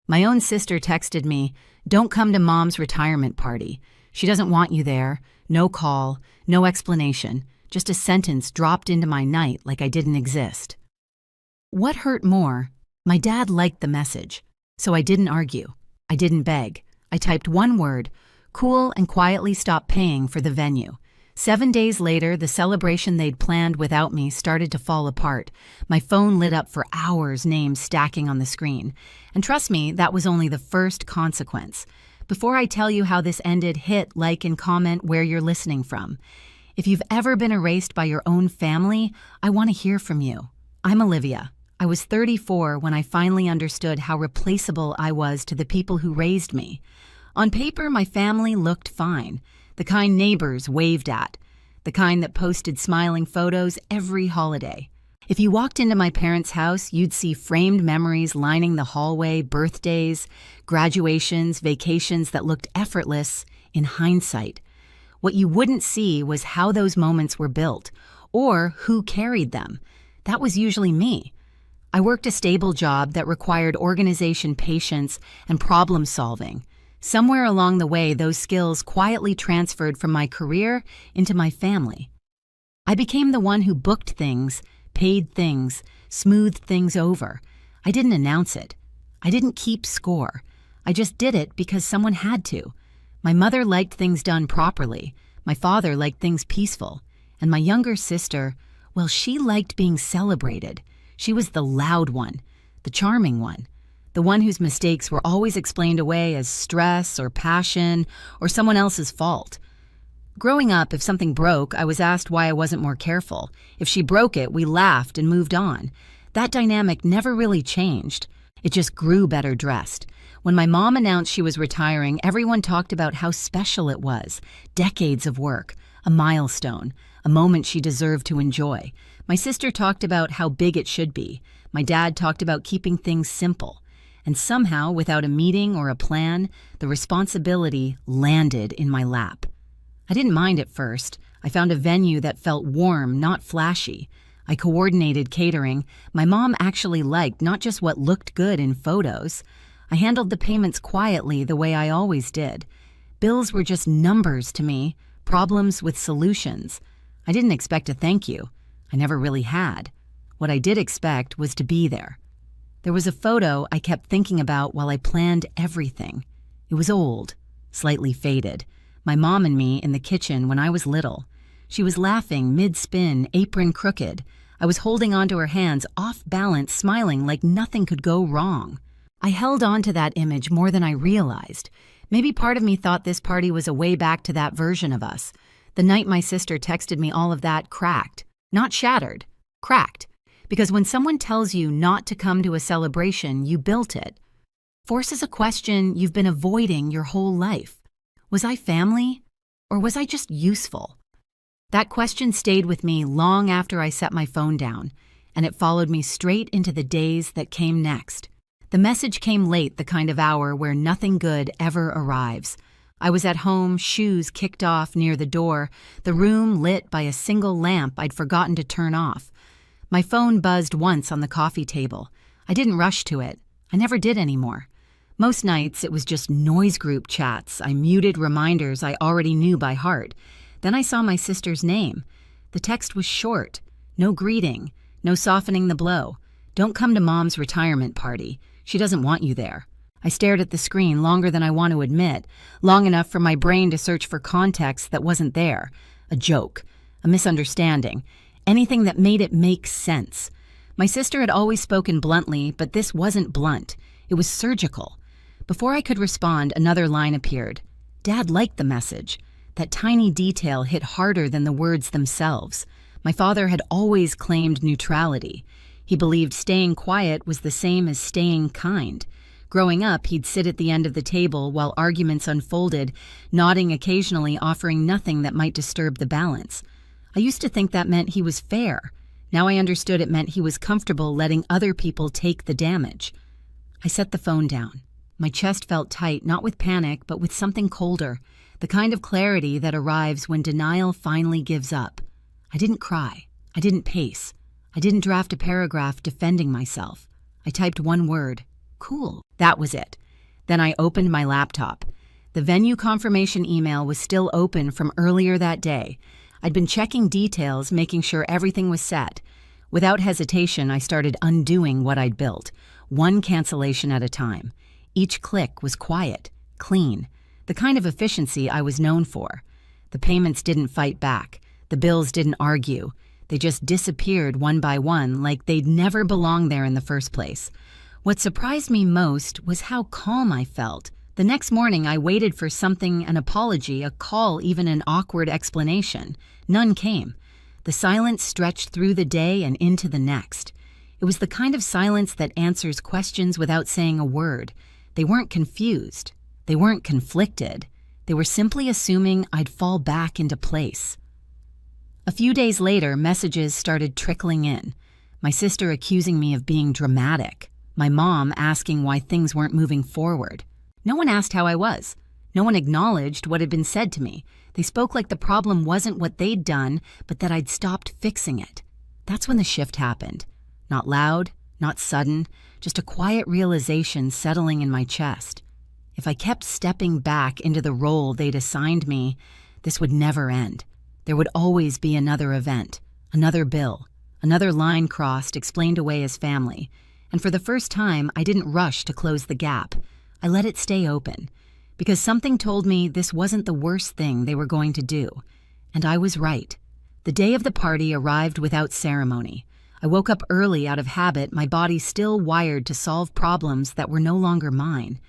My own sister texted me, "Don't come to mom's retirement party. She doesn't want you there. No call, no explanation, just a sentence dropped into my night like I didn't exist." What hurt more? My dad liked the message, so I didn't argue. I didn't beg. I typed one word, cool, and quietly stopped paying for the venue. 7 days later, the celebration they'd planned without me started to fall apart. My phone lit up for hours, names stacking on the screen. And trust me, that was only the first consequence. Before I tell you how this ended, hit like and comment where you're listening from. If you've ever been erased by your own family, I want to hear from you. I'm Olivia. I was 34 when I finally understood how replaceable I was to the people who raised me. On paper, my family looked fine. The kind neighbors waved at. The kind that posted smiling photos every holiday. If you walked into my parents' house, you'd see framed memories lining the hallway, birthdays, graduations, vacations that looked effortless in hindsight. What you wouldn't see was how those moments were built, or who carried them. That was usually me. I worked a stable job that required organization, patience, and problem solving. Somewhere along the way, those skills quietly transferred from my career into my family. I became the one who booked things, paid things, smoothed things over. I didn't announce it. I didn't keep score. I just did it because someone had to. My mother liked things done properly. My father liked things peaceful. And my younger sister, well, she liked being celebrated. She was the loud one, the charming one. The one whose mistakes were always explained away as stress or passion or someone else's fault. Growing up, if something broke, I was asked why I wasn't more careful. If she broke it, we laughed and moved on. That dynamic never really changed. It just grew better dressed. When my mom announced she was retiring, everyone talked about how special it was. Decades of work, a milestone, a moment she deserved to enjoy. My sister talked about how big it should be. My dad talked about keeping things simple. And somehow, without a meeting or a plan, the responsibility landed in my lap. I didn't mind at first. I found a venue that felt warm, not flashy. I coordinated catering. My mom actually liked not just what looked good in photos. I handled the payments quietly the way I always did. Bills were just numbers to me, problems with solutions. I didn't expect a thank you. I never really had. What I did expect was to be there. There was a photo I kept thinking about while I planned everything. It was old, slightly faded. My mom and me in the kitchen when I was little. She was laughing mid-spin, apron crooked. I was holding onto her hands, off balance, smiling like nothing could go wrong. I held on to that image more than I realized. Maybe part of me thought this party was a way back to that version of us. The night my sister texted me all of that cracked. Not shattered, cracked. Because when someone tells you not to come to a celebration, you built it. Forces a question you've been avoiding your whole life. Was I family? Or was I just useful? That question stayed with me long after I set my phone down, and it followed me straight into the days that came next. The message came late, the kind of hour where nothing good ever arrives. I was at home, shoes kicked off near the door, the room lit by a single lamp I'd forgotten to turn off. My phone buzzed once on the coffee table. I didn't rush to it. I never did anymore. Most nights it was just noise group chats. I muted reminders I already knew by heart. Then I saw my sister's name. The text was short. No greeting. No softening the blow. "Don't come to mom's retirement party. She doesn't want you there." I stared at the screen longer than I want to admit, long enough for my brain to search for context that wasn't there. A joke. A misunderstanding. Anything that made it make sense. My sister had always spoken bluntly, but this wasn't blunt. It was surgical. Before I could respond, another line appeared. Dad liked the message. That tiny detail hit harder than the words themselves. My father had always claimed neutrality. He believed staying quiet was the same as staying kind. Growing up, he'd sit at the end of the table while arguments unfolded, nodding occasionally, offering nothing that might disturb the balance. I used to think that meant he was fair. Now I understood it meant he was comfortable letting other people take the damage. I set the phone down. My chest felt tight, not with panic, but with something colder, the kind of clarity that arrives when denial finally gives up. I didn't cry. I didn't pace. I didn't draft a paragraph defending myself. I typed one word, cool. That was it. Then I opened my laptop. The venue confirmation email was still open from earlier that day. I'd been checking details, making sure everything was set. Without hesitation, I started undoing what I'd built, one cancellation at a time. Each click was quiet, clean, the kind of efficiency I was known for. The payments didn't fight back. The bills didn't argue. They just disappeared one by one like they'd never belonged there in the first place. What surprised me most was how calm I felt. The next morning, I waited for something, an apology, a call, even an awkward explanation. None came. The silence stretched through the day and into the next. It was the kind of silence that answers questions without saying a word. They weren't confused. They weren't conflicted. They were simply assuming I'd fall back into place. A few days later, messages started trickling in. My sister accusing me of being dramatic. My mom asking why things weren't moving forward. No one asked how I was. No one acknowledged what had been said to me. They spoke like the problem wasn't what they'd done, but that I'd stopped fixing it. That's when the shift happened. Not loud, not sudden, just a quiet realization settling in my chest. If I kept stepping back into the role they'd assigned me, this would never end. There would always be another event, another bill, another line crossed, explained away as family. And for the first time, I didn't rush to close the gap. I let it stay open, because something told me this wasn't the worst thing they were going to do. And I was right. The day of the party arrived without ceremony. I woke up early out of habit, my body still wired to solve problems that were no longer mine.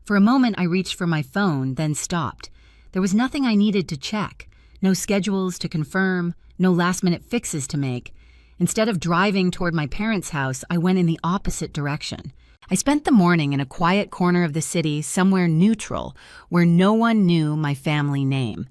For a moment, I reached for my phone, then stopped. There was nothing I needed to check. No schedules to confirm, no last-minute fixes to make. Instead of driving toward my parents' house, I went in the opposite direction. I spent the morning in a quiet corner of the city, somewhere neutral, where no one knew my family name.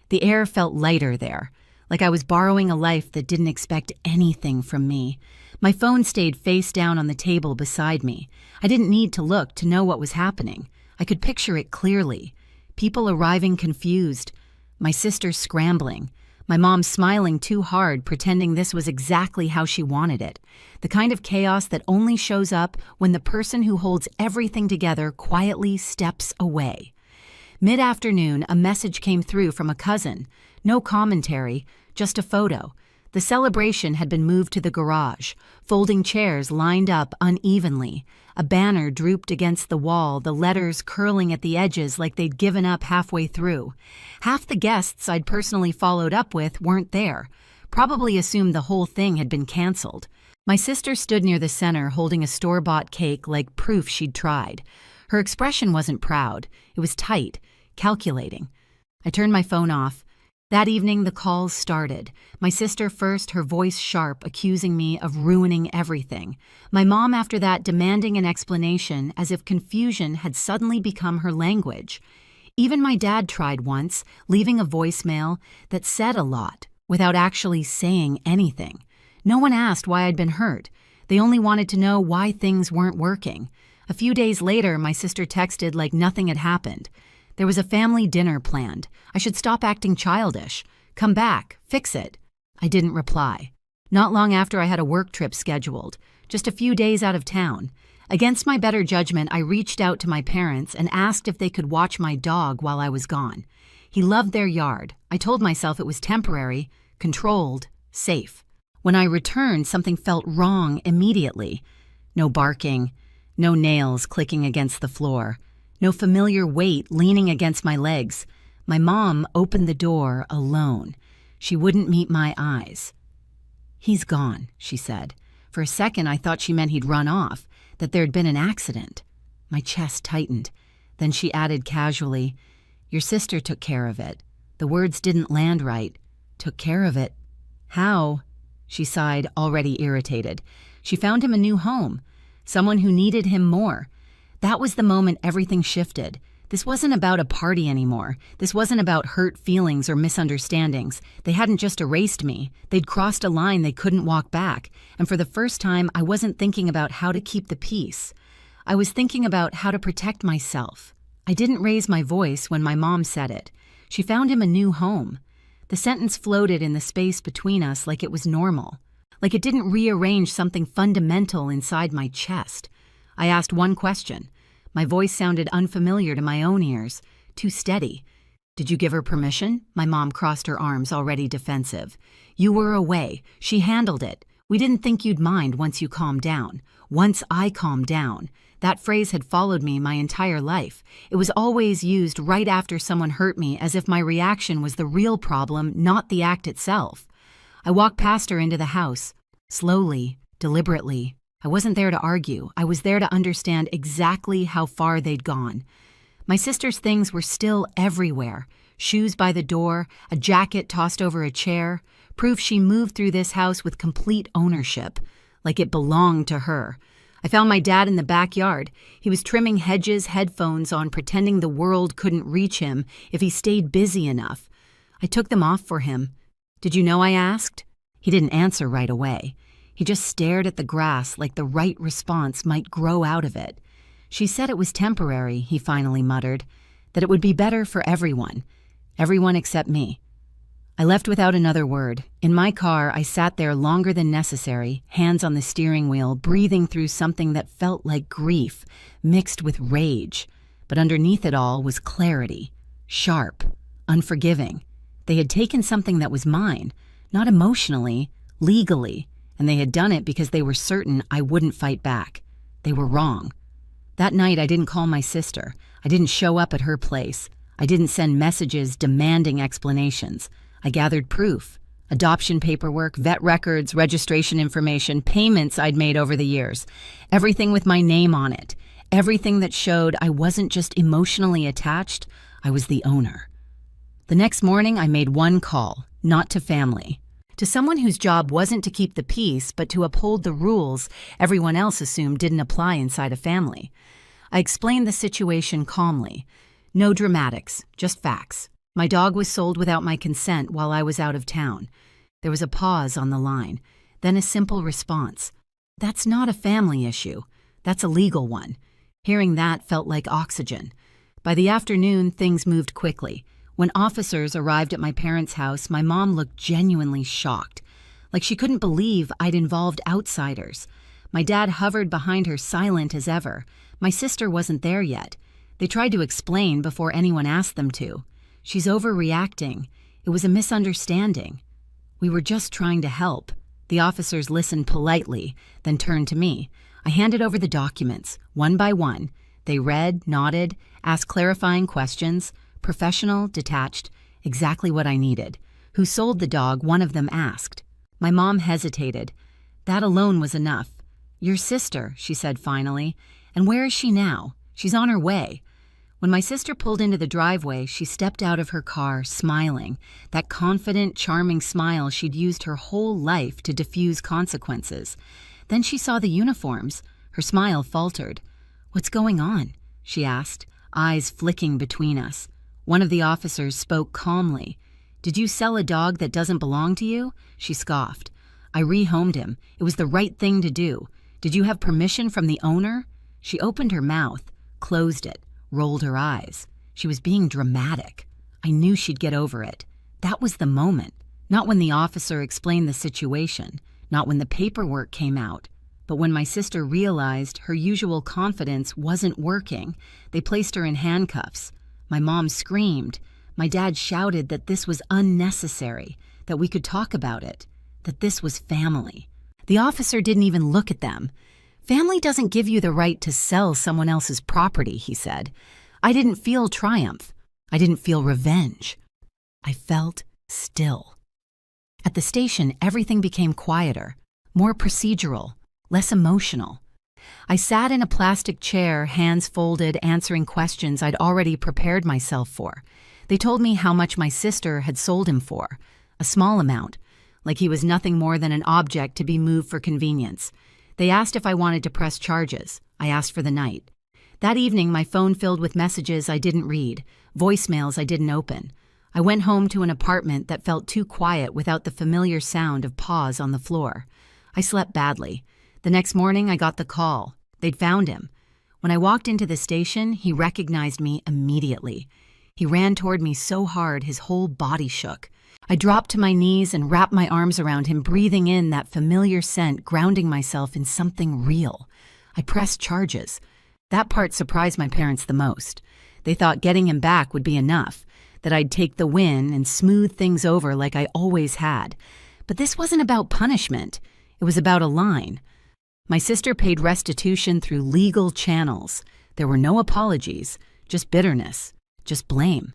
The air felt lighter there, like I was borrowing a life that didn't expect anything from me. My phone stayed face down on the table beside me. I didn't need to look to know what was happening. I could picture it clearly. People arriving confused. My sister scrambling. My mom smiling too hard, pretending this was exactly how she wanted it. The kind of chaos that only shows up when the person who holds everything together quietly steps away. Mid-afternoon, a message came through from a cousin. No commentary, just a photo. The celebration had been moved to the garage. Folding chairs lined up unevenly. A banner drooped against the wall, the letters curling at the edges like they'd given up halfway through. Half the guests I'd personally followed up with weren't there. Probably assumed the whole thing had been canceled. My sister stood near the center holding a store-bought cake like proof she'd tried. Her expression wasn't proud. It was tight, calculating. I turned my phone off. That evening, the calls started. My sister first, her voice sharp, accusing me of ruining everything. My mom after that, demanding an explanation, as if confusion had suddenly become her language. Even my dad tried once, leaving a voicemail that said a lot, without actually saying anything. No one asked why I'd been hurt. They only wanted to know why things weren't working. A few days later, my sister texted like nothing had happened. There was a family dinner planned. I should stop acting childish. Come back. Fix it. I didn't reply. Not long after, I had a work trip scheduled, just a few days out of town. Against my better judgment, I reached out to my parents and asked if they could watch my dog while I was gone. He loved their yard. I told myself it was temporary, controlled, safe. When I returned, something felt wrong immediately. No barking, no nails clicking against the floor. No familiar weight leaning against my legs. My mom opened the door alone. She wouldn't meet my eyes. "He's gone," she said. For a second, I thought she meant he'd run off, that there'd been an accident. My chest tightened. Then she added casually, "Your sister took care of it." The words didn't land right. Took care of it? How? She sighed, already irritated. She found him a new home. Someone who needed him more. That was the moment everything shifted. This wasn't about a party anymore. This wasn't about hurt feelings or misunderstandings. They hadn't just erased me. They'd crossed a line they couldn't walk back. And for the first time, I wasn't thinking about how to keep the peace. I was thinking about how to protect myself. I didn't raise my voice when my mom said it. She found him a new home. The sentence floated in the space between us like it was normal. Like it didn't rearrange something fundamental inside my chest. I asked one question. My voice sounded unfamiliar to my own ears, too steady. Did you give her permission? My mom crossed her arms, already defensive. You were away. She handled it. We didn't think you'd mind once you calmed down. Once I calmed down. That phrase had followed me my entire life. It was always used right after someone hurt me, as if my reaction was the real problem, not the act itself. I walked past her into the house. Slowly, deliberately. I wasn't there to argue. I was there to understand exactly how far they'd gone. My sister's things were still everywhere. Shoes by the door, a jacket tossed over a chair. Proof she moved through this house with complete ownership, like it belonged to her. I found my dad in the backyard. He was trimming hedges, headphones on, pretending the world couldn't reach him if he stayed busy enough. I took them off for him. Did you know? I asked. He didn't answer right away. He just stared at the grass like the right response might grow out of it. She said it was temporary, he finally muttered, that it would be better for everyone. Everyone except me. I left without another word. In my car, I sat there longer than necessary, hands on the steering wheel, breathing through something that felt like grief, mixed with rage. But underneath it all was clarity, sharp, unforgiving. They had taken something that was mine, not emotionally, legally, and they had done it because they were certain I wouldn't fight back. They were wrong. That night, I didn't call my sister. I didn't show up at her place. I didn't send messages demanding explanations. I gathered proof. Adoption paperwork, vet records, registration information, payments I'd made over the years. Everything with my name on it. Everything that showed I wasn't just emotionally attached, I was the owner. The next morning, I made one call, not to family. To someone whose job wasn't to keep the peace, but to uphold the rules everyone else assumed didn't apply inside a family. I explained the situation calmly. No dramatics, just facts. My dog was sold without my consent while I was out of town. There was a pause on the line, then a simple response. That's not a family issue. That's a legal one. Hearing that felt like oxygen. By the afternoon, things moved quickly. When officers arrived at my parents' house, my mom looked genuinely shocked, like she couldn't believe I'd involved outsiders. My dad hovered behind her, silent as ever. My sister wasn't there yet. They tried to explain before anyone asked them to. She's overreacting. It was a misunderstanding. We were just trying to help. The officers listened politely, then turned to me. I handed over the documents, one by one. They read, nodded, asked clarifying questions. Professional, detached, exactly what I needed. Who sold the dog, one of them asked. My mom hesitated. That alone was enough. Your sister, she said finally. And where is she now? She's on her way. When my sister pulled into the driveway, she stepped out of her car, smiling. That confident, charming smile she'd used her whole life to diffuse consequences. Then she saw the uniforms. Her smile faltered. What's going on? She asked, eyes flicking between us. One of the officers spoke calmly. Did you sell a dog that doesn't belong to you? She scoffed. I rehomed him. It was the right thing to do. Did you have permission from the owner? She opened her mouth, closed it, rolled her eyes. She was being dramatic. I knew she'd get over it. That was the moment. Not when the officer explained the situation, not when the paperwork came out, but when my sister realized her usual confidence wasn't working. They placed her in handcuffs. My mom screamed. My dad shouted that this was unnecessary, that we could talk about it, that this was family. The officer didn't even look at them. Family doesn't give you the right to sell someone else's property, he said. I didn't feel triumph. I didn't feel revenge. I felt still. At the station, everything became quieter, more procedural, less emotional. I sat in a plastic chair, hands folded, answering questions I'd already prepared myself for. They told me how much my sister had sold him for, a small amount, like he was nothing more than an object to be moved for convenience. They asked if I wanted to press charges. I asked for the night. That evening, my phone filled with messages I didn't read, voicemails I didn't open. I went home to an apartment that felt too quiet without the familiar sound of paws on the floor. I slept badly. The next morning, I got the call. They'd found him. When I walked into the station, he recognized me immediately. He ran toward me so hard his whole body shook. I dropped to my knees and wrapped my arms around him, breathing in that familiar scent, grounding myself in something real. I pressed charges. That part surprised my parents the most. They thought getting him back would be enough, that I'd take the win and smooth things over like I always had. But this wasn't about punishment. It was about a line. My sister paid restitution through legal channels. There were no apologies, just bitterness, just blame.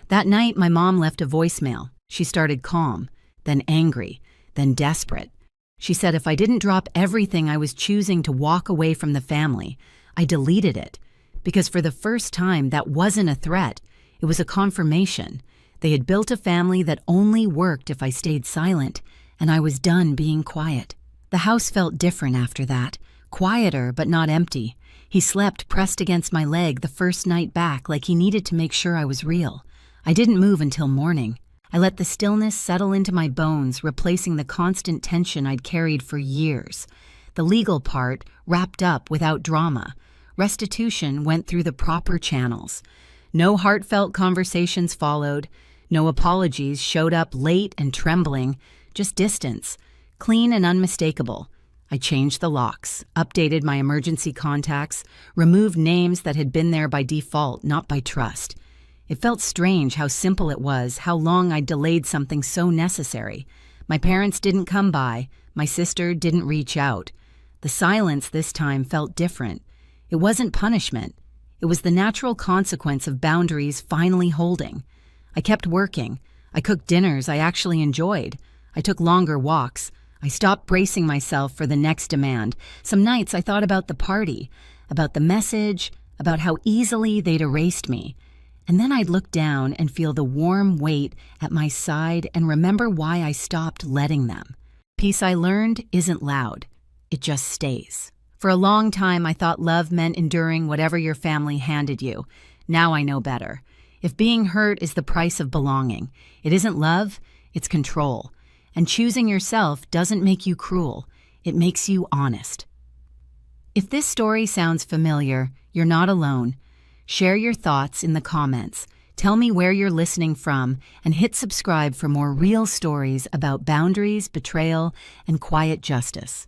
That night, my mom left a voicemail. She started calm, then angry, then desperate. She said if I didn't drop everything I was choosing to walk away from the family, I deleted it. Because for the first time, that wasn't a threat. It was a confirmation. They had built a family that only worked if I stayed silent, and I was done being quiet. The house felt different after that, quieter but not empty. He slept pressed against my leg the first night back like he needed to make sure I was real. I didn't move until morning. I let the stillness settle into my bones, replacing the constant tension I'd carried for years. The legal part wrapped up without drama. Restitution went through the proper channels. No heartfelt conversations followed. No apologies showed up late and trembling. Just distance, clean and unmistakable. I changed the locks, updated my emergency contacts, removed names that had been there by default, not by trust. It felt strange how simple it was, how long I'd delayed something so necessary. My parents didn't come by. My sister didn't reach out. The silence this time felt different. It wasn't punishment. It was the natural consequence of boundaries finally holding. I kept working. I cooked dinners I actually enjoyed. I took longer walks. I stopped bracing myself for the next demand. Some nights I thought about the party, about the message, about how easily they'd erased me. And then I'd look down and feel the warm weight at my side and remember why I stopped letting them. Peace I learned isn't loud. It just stays. For a long time, I thought love meant enduring whatever your family handed you. Now I know better. If being hurt is the price of belonging, it isn't love, it's control. And choosing yourself doesn't make you cruel. It makes you honest. If this story sounds familiar, you're not alone. Share your thoughts in the comments. Tell me where you're listening from, and hit subscribe for more real stories about boundaries, betrayal, and quiet justice.